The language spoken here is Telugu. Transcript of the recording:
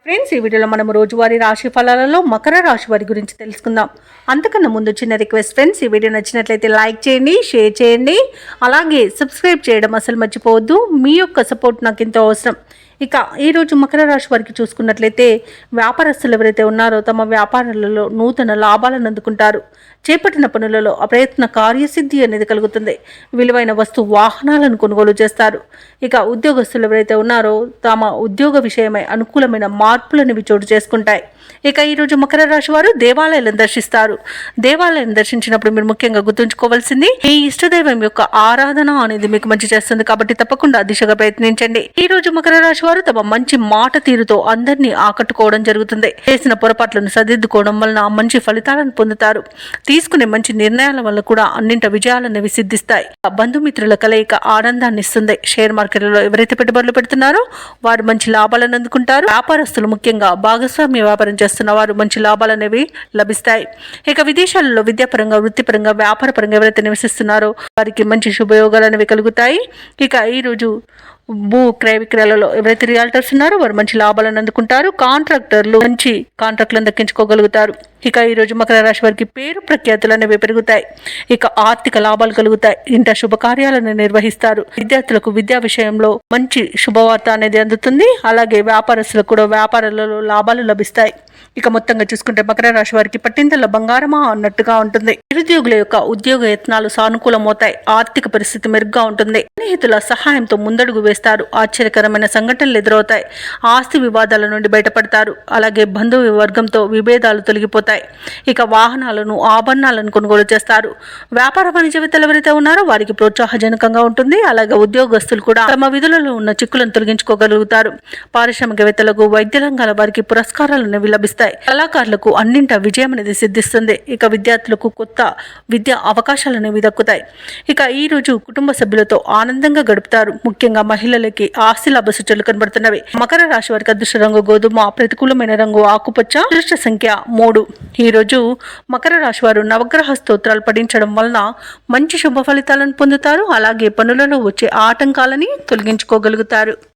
ఫ్రెండ్స్, ఈ వీడియోలో మనం రోజువారీ రాశి ఫలాలలో మకర రాశి వారి గురించి తెలుసుకుందాం. అంతకన్నా ముందు చిన్న రిక్వెస్ట్ ఫ్రెండ్స్, ఈ వీడియో నచ్చినట్లయితే లైక్ చేయండి, షేర్ చేయండి, అలాగే సబ్స్క్రైబ్ చేయడం అసలు మర్చిపోవద్దు. మీ యొక్క సపోర్ట్ నాకు ఎంతో అవసరం. ఇక ఈరోజు మకర రాశి వారికి చూసుకున్నట్లయితే వ్యాపారస్తులు ఎవరైతే ఉన్నారో తమ వ్యాపారాలలో నూతన లాభాలను అందుకుంటారు. చేపట్టిన పనులలో అప్రయత్న కార్యసిద్ధి అనేది కలుగుతుంది. విలువైన వాహనాలను కొనుగోలు చేస్తారు. ఇక ఉద్యోగస్తులు ఎవరైతే ఉన్నారో తమ ఉద్యోగ విషయమై అనుకూలమైన మార్పులనేవి చోటు చేసుకుంటాయి. ఇక ఈరోజు మకర రాశి వారు దేవాలయాలను దర్శిస్తారు. దేవాలయాన్ని దర్శించినప్పుడు మీరు ముఖ్యంగా గుర్తుంచుకోవాల్సింది మీ ఇష్టదైవం యొక్క ఆరాధన అనేది మీకు మంచి చేస్తుంది. కాబట్టి తప్పకుండా దిశగా ప్రయత్నించండి. ఈ రోజు మకర రాశి వారు తమ మంచి మాట తీరుతో అందరినీ ఆకట్టుకోవడం జరుగుతుంది. చేసిన పొరపాట్లను సరిదిద్దుకోవడం వలన మంచి ఫలితాలను పొందుతారు. తీసుకునే మంచి నిర్ణయాల వల్ల కూడా అన్నింటి విజయాలనేవి సిద్ధిస్తాయి. బంధుమిత్రుల కలయిక ఆనందాన్ని ఇస్తుంది. షేర్ మార్కెట్లలో ఎవరైతే పెట్టుబడులు పెడుతున్నారో వారు మంచి లాభాలను అందుకుంటారు. వ్యాపారస్తులు ముఖ్యంగా భాగస్వామ్య వ్యాపారం చేస్తున్న వారు మంచి లాభాలు అనేవి లభిస్తాయి. ఇక విదేశాలలో విద్యాపరంగా, వృత్తిపరంగా, వ్యాపారపరంగా ఎవరైతే నివసిస్తున్నారో వారికి మంచి శుభయోగాలు అనేవి కలుగుతాయి. ఇక ఈరోజు భూ క్రయ విక్రయాలలో ఎవరైతే రియాల్టర్స్ ఉన్నారో వారు మంచి లాభాలను అందుకుంటారు. కాంట్రాక్టర్లు మంచి కాంట్రాక్టులను దక్కించుకోగలుగుతారు. ఇక ఈరోజు మకర రాశి వారికి పేరు ప్రఖ్యాతులు అనేవి పెరుగుతాయి. ఇక ఆర్థిక లాభాలు కలుగుతాయి. ఇంట శుభకార్యాలను నిర్వహిస్తారు. విద్యార్థులకు విద్యా విషయంలో మంచి శుభవార్త అనేది అందుతుంది. అలాగే వ్యాపారస్తులకు కూడా వ్యాపారాలలో లాభాలు లభిస్తాయి. ఇక మొత్తంగా చూసుకుంటే మకర రాశి వారికి పట్టిందల బంగారమా అన్నట్టుగా ఉంటుంది. నిరుద్యోగుల యొక్క ఉద్యోగ యత్నాలు సానుకూలమవుతాయి. ఆర్థిక పరిస్థితి మెరుగ్గా ఉంటుంది. స్నేహితుల సహాయంతో ముందడుగు వేస్తారు. ఆశ్చర్యకరమైన సంఘటనలు ఎదురవుతాయి. ఆస్తి వివాదాల నుండి బయటపడతారు. అలాగే బంధువు వర్గంతో విభేదాలు తొలగిపోతాయి. ఇక వాహనాలను, ఆభరణాలను కొనుగోలు చేస్తారు. వ్యాపార వాణిజ్యవేత్తలు ఎవరైతే ఉన్నారో వారికి ప్రోత్సాహజనకంగా ఉంటుంది. అలాగే ఉద్యోగస్తులు కూడా తమ విధులలో ఉన్న చిక్కులను తొలగించుకోగలుగుతారు. పారిశ్రామికవేత్తలకు, వైద్య రంగాల వారికి పురస్కారాలు అనేవి లభిస్తాయి. కళాకారులకు అన్నింట విజయం అనేది సిద్ధిస్తుంది. ఇక విద్యార్థులకు కొత్త విద్యా అవకాశాలు అనేవి దక్కుతాయి. ఇక ఈ రోజు కుటుంబ సభ్యులతో ఆనందంగా గడుపుతారు. ముఖ్యంగా మహిళలకి ఆస్తి లాభ సూచనలు కనబడుతున్నవి. మకర రాశి వారికి అదృష్ట రంగు గోధుమ, ప్రతికూలమైన రంగు ఆకుపచ్చ, అదృష్ట సంఖ్య 3. ఈ రోజు మకర రాశి వారు నవగ్రహ స్తోత్రాలు పఠించడం వలన మంచి శుభ ఫలితాలను పొందుతారు. అలాగే పనులలో వచ్చే ఆటంకాలని తొలగించుకోగలుగుతారు.